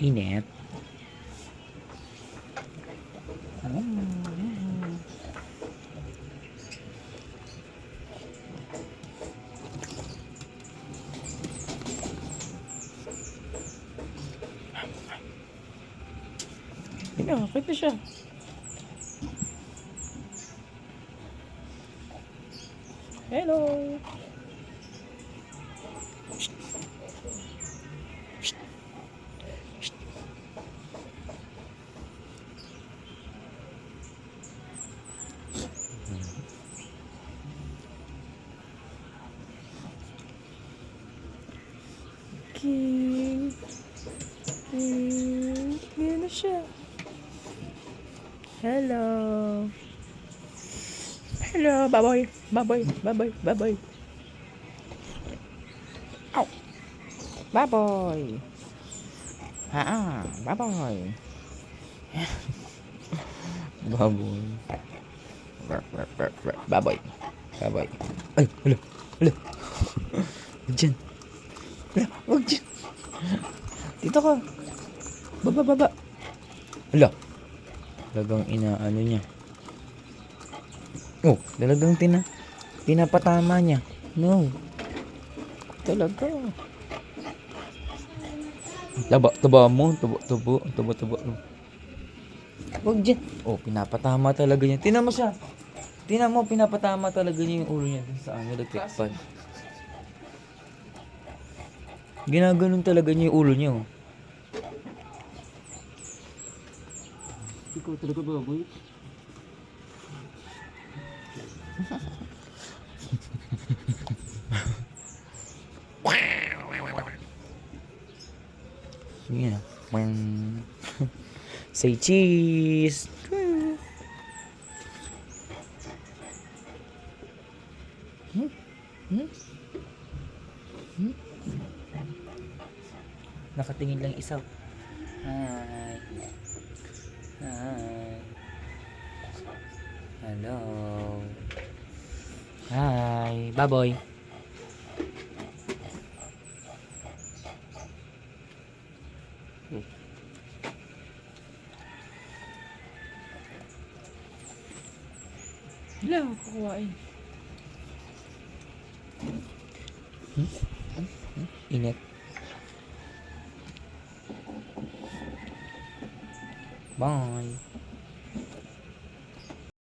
Init. Kita siya. Hello. King. Yan na siya. Hello. Hello, baboy. Baboy. Ow. Baboy. Baboy. Baboy. Baboy. Ay, hala. Huwag dyan. Huwag dyan. Dito ka. Baba. Hala. Talagang inaano niya. Oh, talagang pinapatama niya. No. Talaga. Taba mo. Taba. Huwag dyan. Oh, pinapatama talaga niya. Tingnan mo siya. Tingnan mo, pinapatama talaga niya yung ulo niya sa nagtikpan. Ginaganon talaga niya yung ulo niya. Oh. Ikaw talaga, baboy. Sige na. Say cheese. Nakatingin lang isa. Hi. Hello. Hi, baboy. Hello, kukuhain. Init. Bye.